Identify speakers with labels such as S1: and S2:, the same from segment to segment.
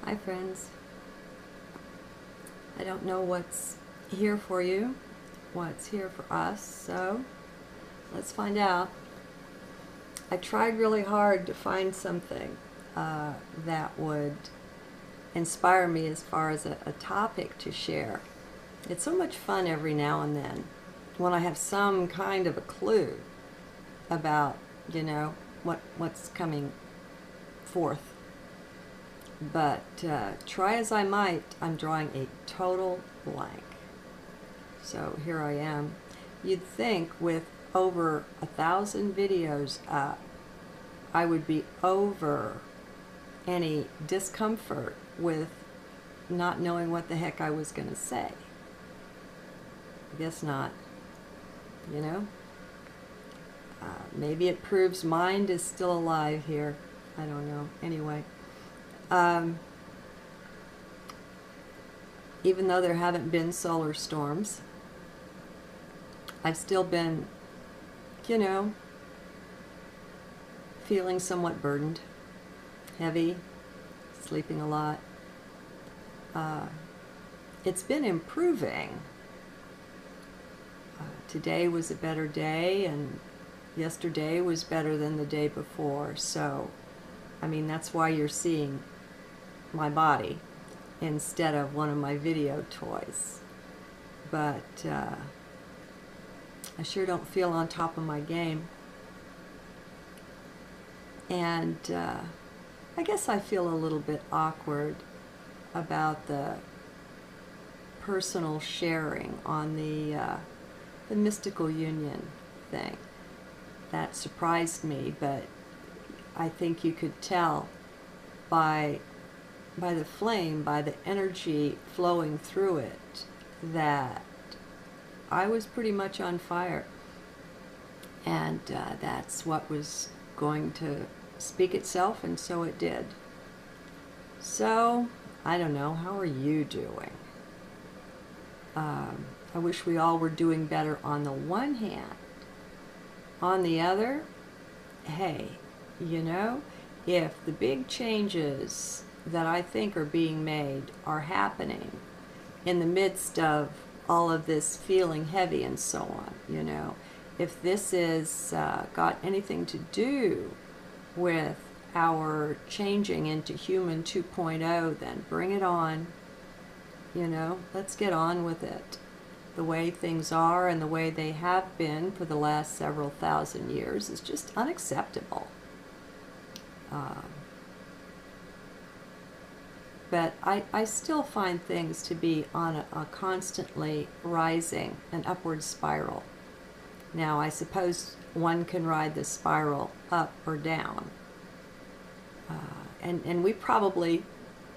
S1: Hi friends. I don't know what's here for you, what's here for us, so let's find out. I tried really hard to find something that would inspire me as far as a topic to share. It's so much fun every now and then when I have some kind of a clue about, what's coming forth. But try as I might, I'm drawing a total blank. So here I am. You'd think with over 1,000 videos up, I would be over any discomfort with not knowing what the heck I was going to say. I guess not. Maybe it proves mind is still alive here. I don't know. Anyway. Even though there haven't been solar storms, I've still been, feeling somewhat burdened, heavy, sleeping a lot. It's been improving. Today was a better day, and yesterday was better than the day before. So, that's why you're seeing my body instead of one of my video toys. But I sure don't feel on top of my game. And I guess I feel a little bit awkward about the personal sharing on the mystical union thing. That surprised me, but I think you could tell by the flame, by the energy flowing through it, that I was pretty much on fire. And that's what was going to speak itself, and so it did. So, I don't know, how are you doing? I wish we all were doing better on the one hand. On the other, hey, if the big changes that I think are being made are happening in the midst of all of this feeling heavy and so on, if this is got anything to do with our changing into human 2.0, then bring it on. Let's get on with it. The way things are and the way they have been for the last several thousand years is just unacceptable. But I still find things to be on a constantly rising, an upward spiral. Now, I suppose one can ride the spiral up or down. And we probably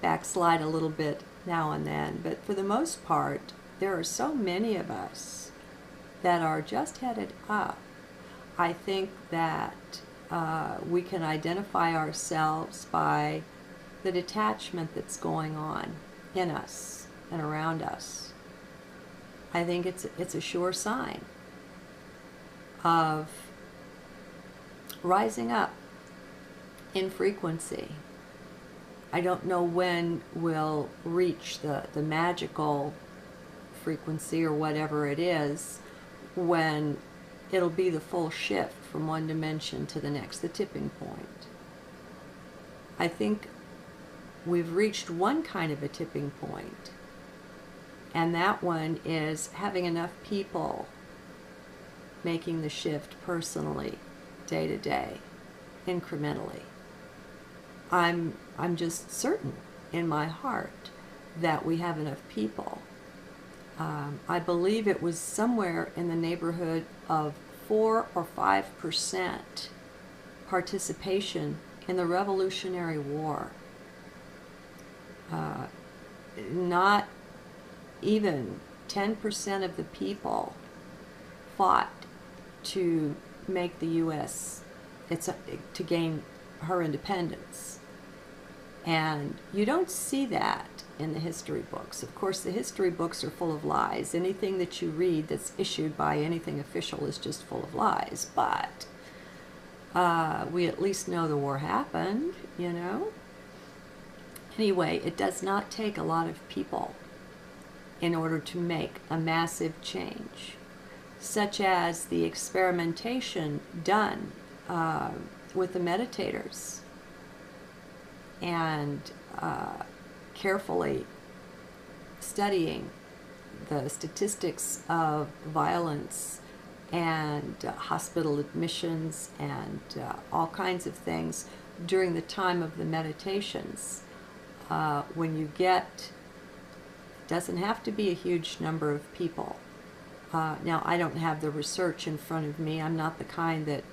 S1: backslide a little bit now and then, but for the most part, there are so many of us that are just headed up. I think that we can identify ourselves by the detachment that's going on in us and around us. I think it's a sure sign of rising up in frequency. I don't know when we'll reach the magical frequency or whatever it is, when it'll be the full shift from one dimension to the next, the tipping point. I think we've reached one kind of a tipping point, and that one is having enough people making the shift personally, day to day, incrementally. I'm just certain in my heart that we have enough people. I believe it was somewhere in the neighborhood of 4 or 5% participation in the Revolutionary War. Not even 10% of the people fought to make the U.S. to gain her independence. And you don't see that in the history books. Of course, the history books are full of lies. Anything that you read that's issued by anything official is just full of lies. But we at least know the war happened, Anyway, it does not take a lot of people in order to make a massive change, such as the experimentation done with the meditators and carefully studying the statistics of violence and hospital admissions and all kinds of things during the time of the meditations. When you get, it doesn't have to be a huge number of people. Now, I don't have the research in front of me. I'm not the kind that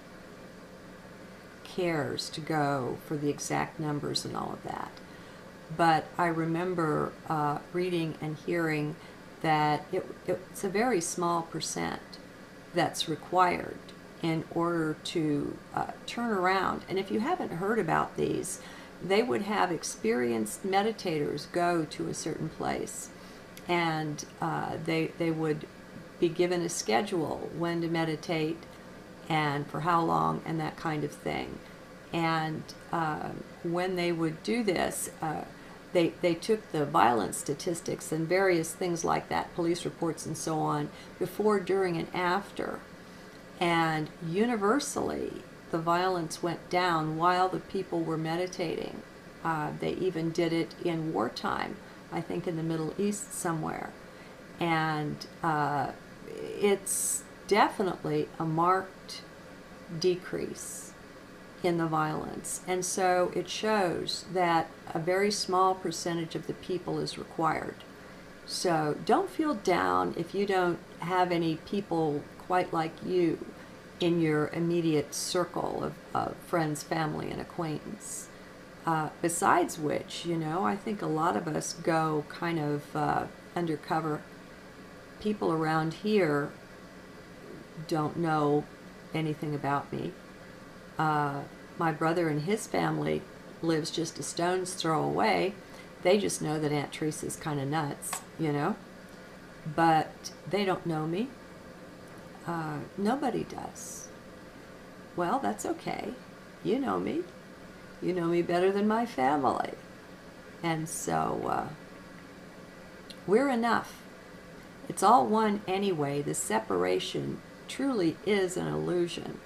S1: cares to go for the exact numbers and all of that. But I remember reading and hearing that it's a very small percent that's required in order to turn around. And if you haven't heard about these, they would have experienced meditators go to a certain place, and they would be given a schedule when to meditate and for how long and that kind of thing. And when they would do this, they took the violence statistics and various things like that, police reports and so on, before, during, and after. And universally, the violence went down while the people were meditating. They even did it in wartime, I think in the Middle East somewhere. And it's definitely a marked decrease in the violence. And so it shows that a very small percentage of the people is required. So don't feel down if you don't have any people quite like you in your immediate circle of friends, family, and acquaintance. Besides which, you know, I think a lot of us go kind of undercover. People around here don't know anything about me. My brother and his family lives just a stone's throw away. They just know that Aunt Teresa's kind of nuts, you know. But they don't know me. Nobody does. Well, that's okay. You know me. You know me better than my family. And so we're enough. It's all one anyway. The separation truly is an illusion.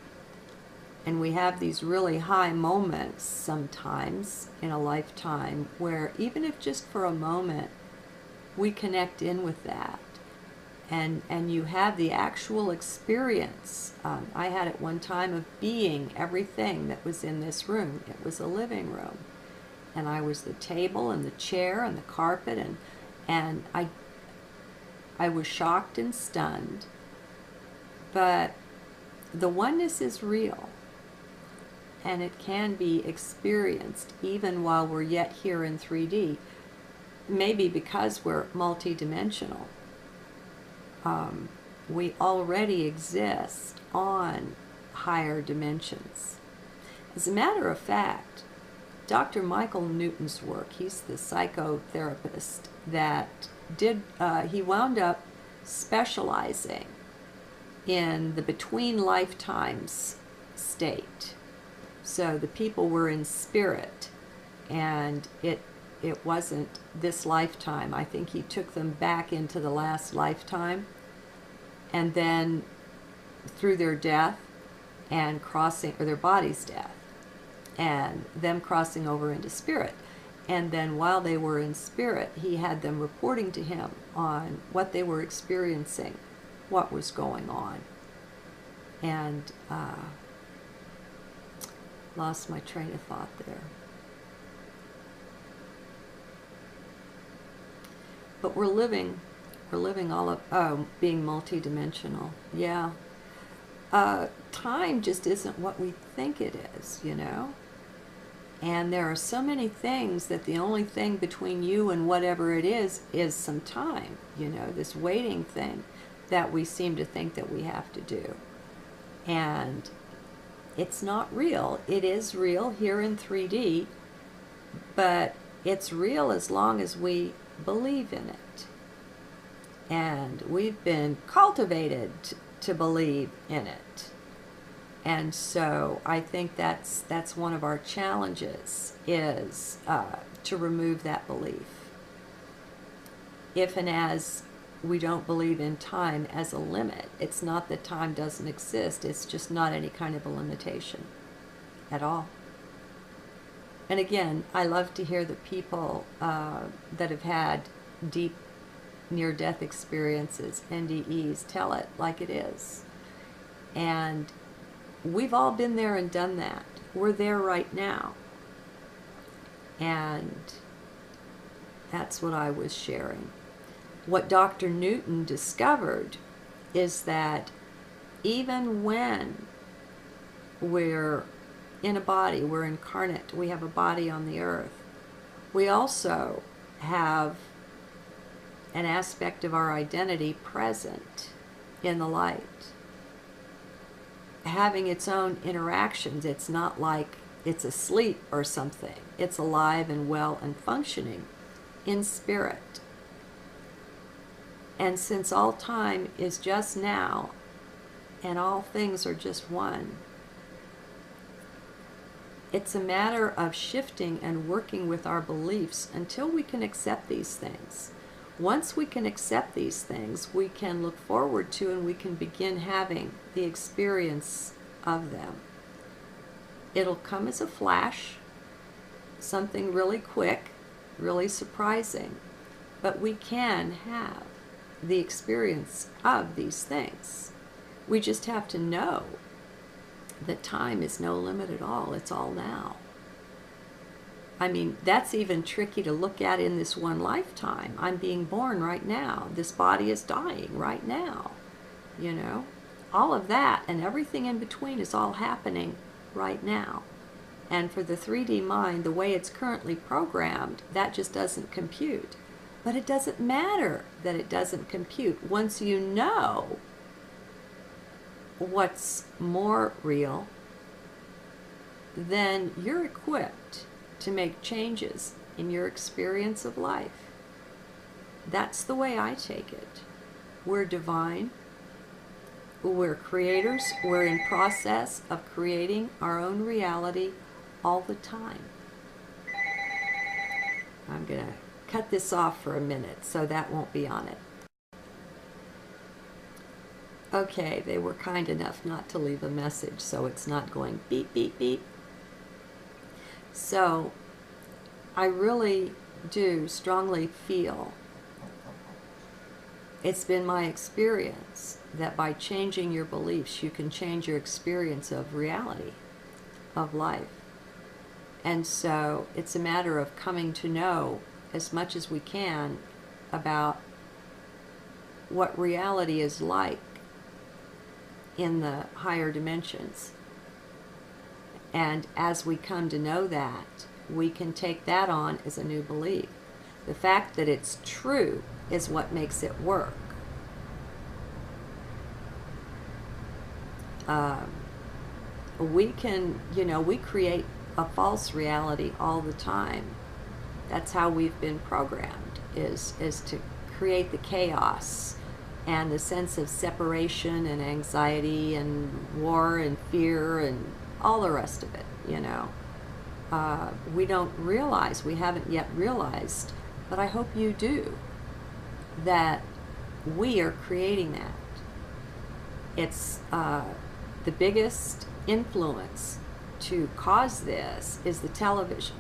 S1: And we have these really high moments sometimes in a lifetime where even if just for a moment we connect in with that. And you have the actual experience. I had at one time of being everything that was in this room. It was a living room. And I was the table and the chair and the carpet, and I was shocked and stunned. But the oneness is real. And it can be experienced even while we're yet here in 3D. Maybe because we're multidimensional. We already exist on higher dimensions. As a matter of fact, Dr. Michael Newton's work, he's the psychotherapist that he wound up specializing in the between lifetimes state. So the people were in spirit, and it wasn't this lifetime. I think he took them back into the last lifetime, and then through their death and crossing, or their body's death, and them crossing over into spirit. And then while they were in spirit, he had them reporting to him on what they were experiencing, what was going on. And lost my train of thought there. But we're living all of, being multidimensional. Yeah. Time just isn't what we think it is, you know? And there are so many things that the only thing between you and whatever it is some time, you know, this waiting thing that we seem to think that we have to do. And it's not real. It is real here in 3D, but it's real as long as we believe in it. And we've been cultivated to believe in it. And so I think that's one of our challenges, is to remove that belief. If and as we don't believe in time as a limit, it's not that time doesn't exist, it's just not any kind of a limitation at all. And again, I love to hear the people that have had deep near-death experiences, NDEs, tell it like it is. And we've all been there and done that. We're there right now. And that's what I was sharing. What Dr. Newton discovered is that even when we're in a body, we're incarnate, we have a body on the earth, we also have an aspect of our identity present in the light, having its own interactions. It's not like it's asleep or something. It's alive and well and functioning in spirit. And since all time is just now and all things are just one, it's a matter of shifting and working with our beliefs until we can accept these things. Once we can accept these things, we can look forward to and we can begin having the experience of them. It'll come as a flash, something really quick, really surprising, but we can have the experience of these things. We just have to know that time is no limit at all. It's all now. I mean, that's even tricky to look at in this one lifetime. I'm being born right now. This body is dying right now. You know, all of that and everything in between is all happening right now. And for the 3D mind, the way it's currently programmed, that just doesn't compute. But it doesn't matter that it doesn't compute. Once you know what's more real, then you're equipped to make changes in your experience of life. That's the way I take it. We're divine. We're creators. We're in process of creating our own reality all the time. I'm going to cut this off for a minute so that won't be on it. Okay, they were kind enough not to leave a message, so it's not going beep, beep, beep. So I really do strongly feel, it's been my experience that by changing your beliefs, you can change your experience of reality, of life. And so it's a matter of coming to know as much as we can about what reality is like in the higher dimensions. And as we come to know that, we can take that on as a new belief. The fact that it's true is what makes it work. We can, we create a false reality all the time. That's how we've been programmed, is to create the chaos and the sense of separation and anxiety and war and fear and all the rest of it, We don't realize, we haven't yet realized, but I hope you do, that we are creating that. It's the biggest influence to cause this is the television.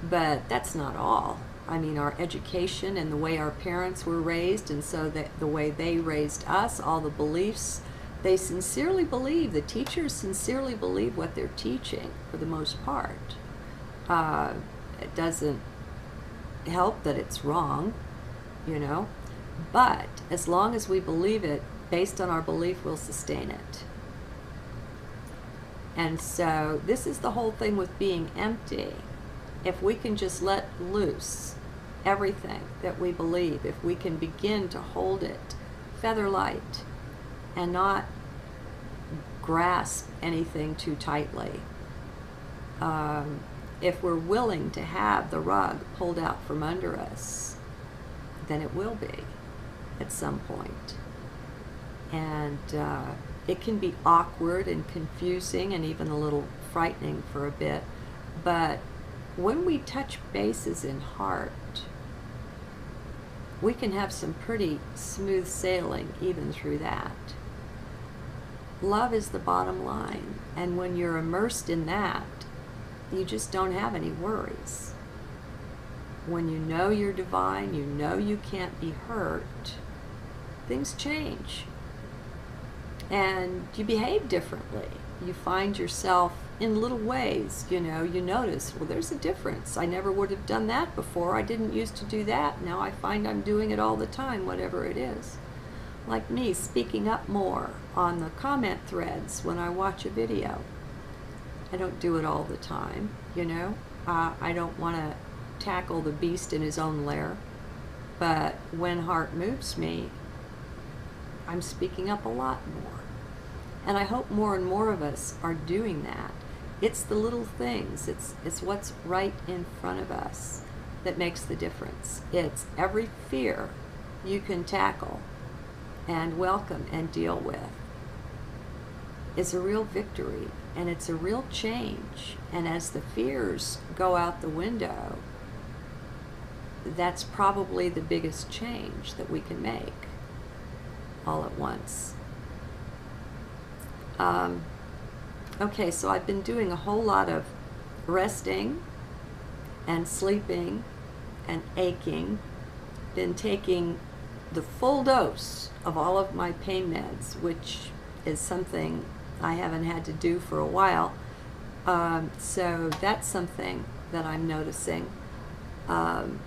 S1: But that's not all. I mean, our education and the way our parents were raised, and so that the way they raised us, all the beliefs, they sincerely believe, the teachers sincerely believe what they're teaching for the most part. It doesn't help that it's wrong, but as long as we believe it, based on our belief, we'll sustain it. And so this is the whole thing with being empty. If we can just let loose everything that we believe, if we can begin to hold it feather light and not grasp anything too tightly, if we're willing to have the rug pulled out from under us, then it will be at some point. And it can be awkward and confusing and even a little frightening for a bit. But when we touch bases in heart, we can have some pretty smooth sailing even through that. Love is the bottom line, and when you're immersed in that, you just don't have any worries. When you know you're divine, you know you can't be hurt, things change. And you behave differently. You find yourself in little ways, you notice, well, there's a difference. I never would have done that before. I didn't used to do that. Now I find I'm doing it all the time, whatever it is. Like me, speaking up more on the comment threads when I watch a video. I don't do it all the time, I don't want to tackle the beast in his own lair. But when heart moves me, I'm speaking up a lot more. And I hope more and more of us are doing that. It's the little things, it's what's right in front of us that makes the difference. It's every fear you can tackle and welcome and deal with is a real victory, and it's a real change. And as the fears go out the window, that's probably the biggest change that we can make all at once. Okay, so I've been doing a whole lot of resting and sleeping and aching. Been taking the full dose of all of my pain meds, which is something I haven't had to do for a while. So that's something that I'm noticing. And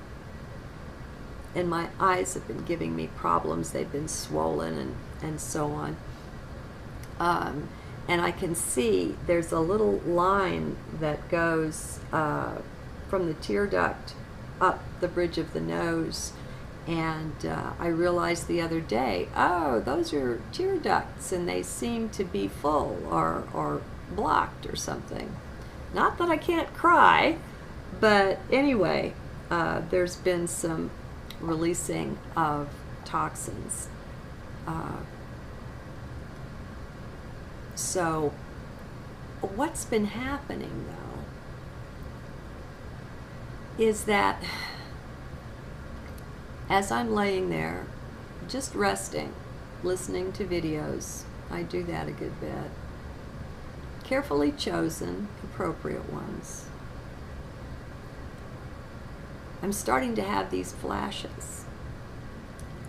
S1: my eyes have been giving me problems. They've been swollen and so on. And I can see there's a little line that goes from the tear duct up the bridge of the nose. And I realized the other day, oh, those are tear ducts, and they seem to be full or blocked or something. Not that I can't cry, but anyway, there's been some releasing of toxins. So what's been happening, though, is that as I'm laying there, just resting, listening to videos, I do that a good bit, carefully chosen, appropriate ones, I'm starting to have these flashes,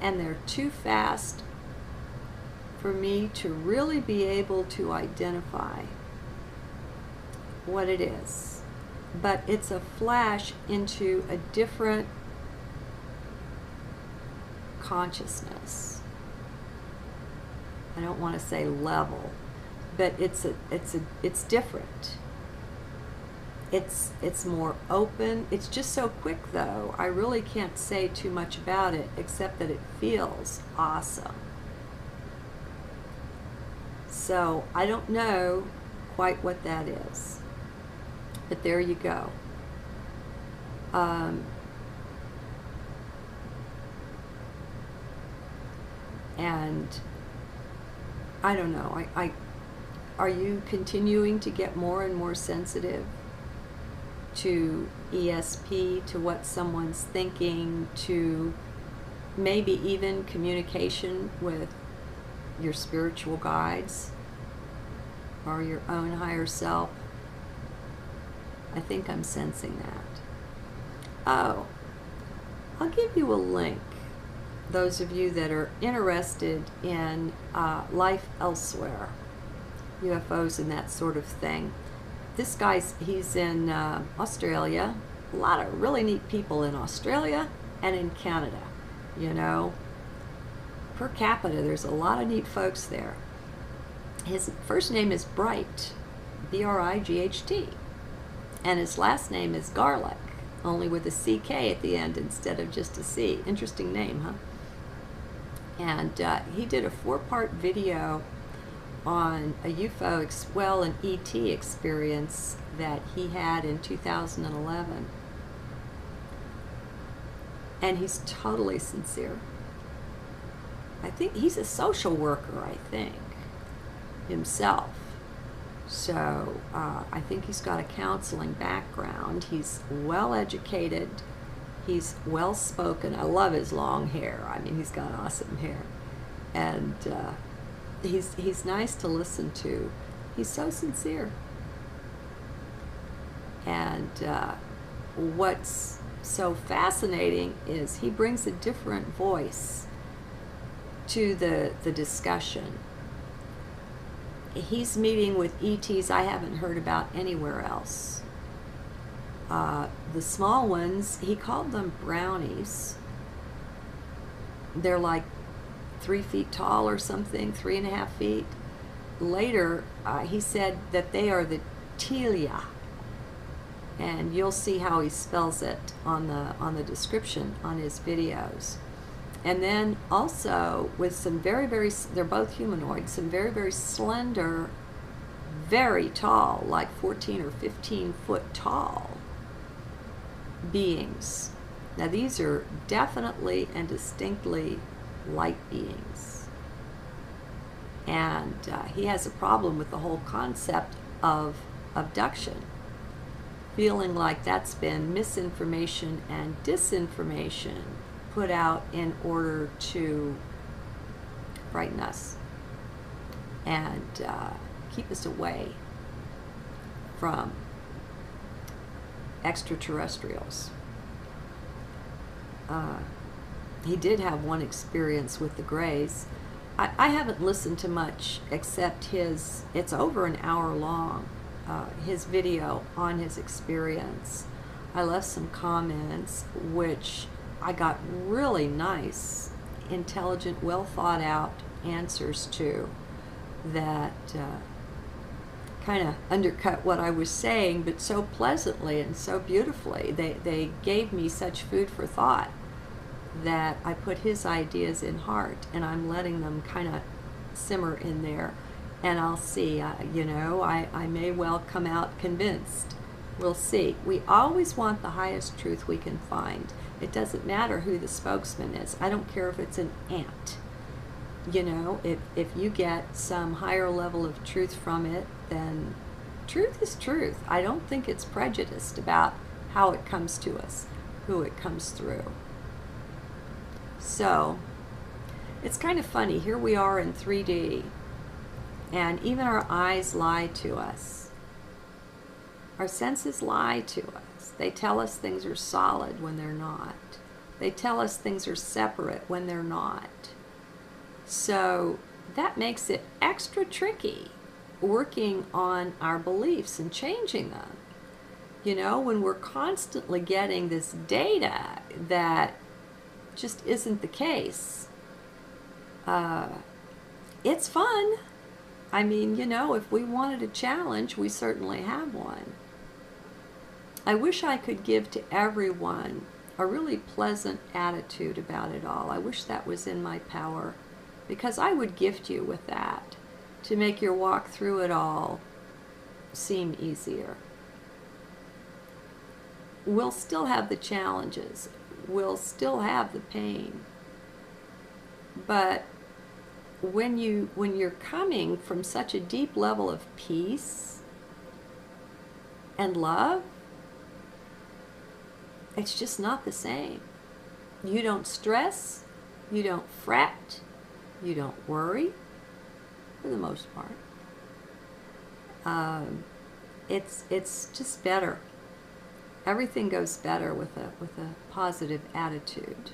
S1: and they're too fast for me to really be able to identify what it is. But it's a flash into a different consciousness. I don't want to say level, but it's different. It's more open. It's just so quick, though. I really can't say too much about it, except that it feels awesome. So I don't know quite what that is, but there you go. And I don't know, are you continuing to get more and more sensitive to ESP, to what someone's thinking, to maybe even communication with your spiritual guides or your own higher self? I think I'm sensing that. Oh, I'll give you a link, those of you that are interested in life elsewhere, UFOs and that sort of thing. This guy's, he's in Australia. A lot of really neat people in Australia and in Canada, Per capita, there's a lot of neat folks there. His first name is Bright, B-R-I-G-H-T, and his last name is Garlick, only with a C-K at the end instead of just a C. Interesting name, huh? And he did a 4-part video on a UFO, an ET experience that he had in 2011. And he's totally sincere. I think he's a social worker, I think. himself. So I think he's got a counseling background. He's well educated. He's well spoken. I love his long hair. I mean, he's got awesome hair. And he's nice to listen to. He's so sincere. And what's so fascinating is he brings a different voice to the discussion. He's meeting with ETs I haven't heard about anywhere else. The small ones, he called them brownies. They're like 3 feet tall or something, 3.5 feet. Later, he said that they are the Telia. And you'll see how he spells it on the description on his videos. And then also with some very, they're both humanoid, some very, very slender, very tall, like 14 or 15 foot tall beings. Now these are definitely and distinctly light beings. And he has a problem with the whole concept of abduction, feeling like that's been misinformation and disinformation put out in order to frighten us and keep us away from extraterrestrials. He did have one experience with the Greys. I haven't listened to much except it's over an hour long, his video on his experience. I left some comments which I got really nice, intelligent, well thought out answers to that kind of undercut what I was saying, but so pleasantly and so beautifully. They gave me such food for thought that I put his ideas in heart, and I'm letting them kind of simmer in there. And I'll see, I may well come out convinced. We'll see. We always want the highest truth we can find. It doesn't matter who the spokesman is. I don't care if it's an ant. If you get some higher level of truth from it, then truth is truth. I don't think it's prejudiced about how it comes to us, who it comes through. So, it's kind of funny. Here we are in 3D, and even our eyes lie to us. Our senses lie to us. They tell us things are solid when they're not. They tell us things are separate when they're not. So that makes it extra tricky working on our beliefs and changing them. When we're constantly getting this data that just isn't the case, it's fun. I mean, if we wanted a challenge, we certainly have one. I wish I could give to everyone a really pleasant attitude about it all. I wish that was in my power, because I would gift you with that to make your walk through it all seem easier. We'll still have the challenges. We'll still have the pain. But when you're coming from such a deep level of peace and love, it's just not the same. You don't stress, you don't fret, you don't worry, for the most part. It's just better. Everything goes better with a positive attitude,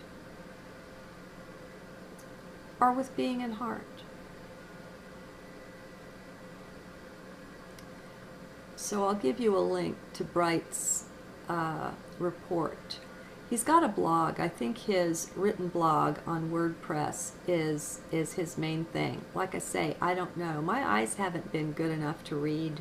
S1: or with being in heart. So I'll give you a link to Bright's report. He's got a blog. I think his written blog on WordPress is his main thing. Like I say, I don't know. My eyes haven't been good enough to read,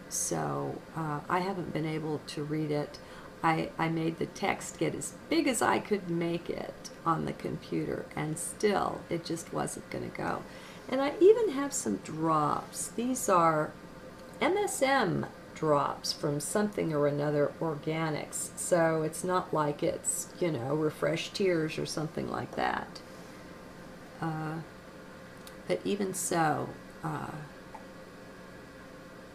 S1: so I haven't been able to read it. I made the text get as big as I could make it on the computer, and still it just wasn't going to go. And I even have some drops. These are MSM drops from something or another organics, so it's not like it's, Refresh Tears or something like that. But even so,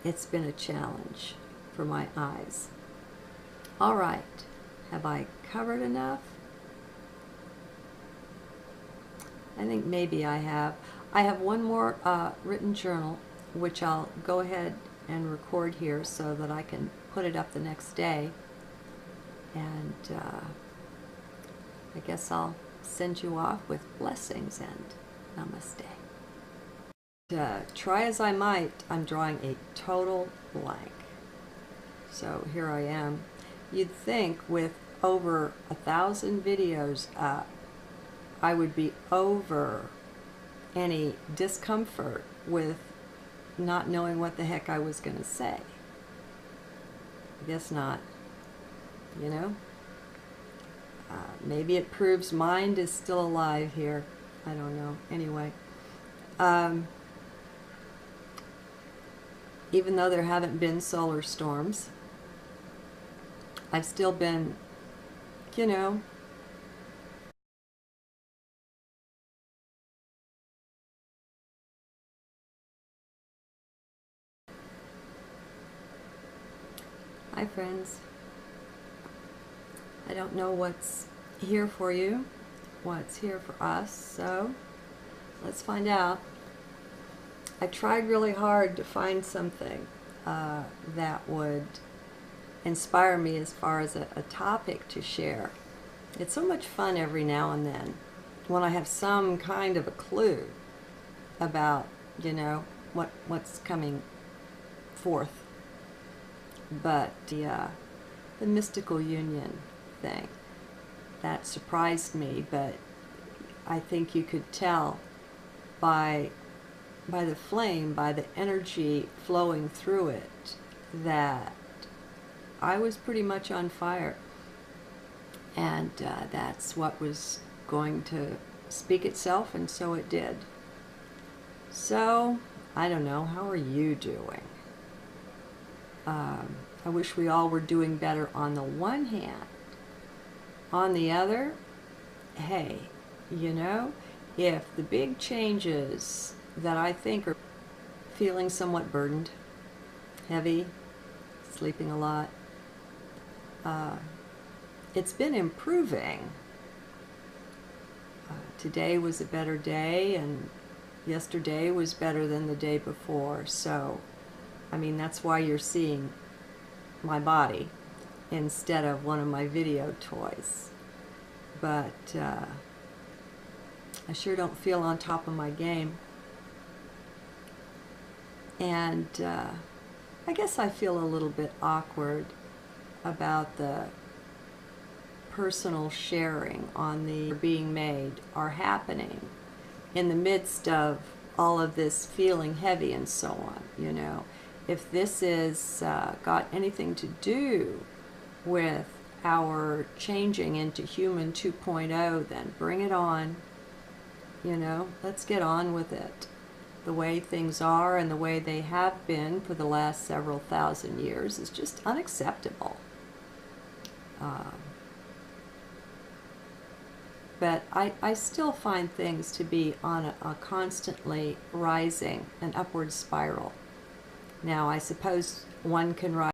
S1: it's been a challenge for my eyes. All right, have I covered enough? I think maybe I have. I have one more written journal, which I'll go ahead and record here so that I can put it up the next day. And I guess I'll send you off with blessings and namaste. Try as I might, I'm drawing a total blank. So here I am. You'd think with over 1,000 videos up, I would be over any discomfort with not knowing what the heck I was going to say. I guess not. You know? Maybe it proves mind is still alive here. I don't know. Anyway. Even though there haven't been solar storms, I've still been, you know, hi friends. I don't know what's here for you, what's here for us, so let's find out. I tried really hard to find something that would inspire me as far as a topic to share. It's so much fun every now and then when I have some kind of a clue about, you know, what's coming forth. But the mystical union thing, that surprised me, but I think you could tell by the flame, by the energy flowing through it, that I was pretty much on fire. And that's what was going to speak itself, and so it did. So, I don't know, how are you doing? I wish we all were doing better on the one hand. On the other, hey, you know, if the big changes that I think are feeling somewhat burdened, heavy, sleeping a lot, it's been improving. Today was a better day, and yesterday was better than the day before. So, I mean, that's why you're seeing my body instead of one of my video toys. But I sure don't feel on top of my game. And I guess I feel a little bit awkward about the personal sharing on the being made are happening in the midst of all of this feeling heavy and so on, you know. If this is got anything to do with our changing into human 2.0, then bring it on. You know, let's get on with it. The way things are and the way they have been for the last several thousand years is just unacceptable. But I still find things to be on a constantly rising, an upward spiral. Now, I suppose one can rise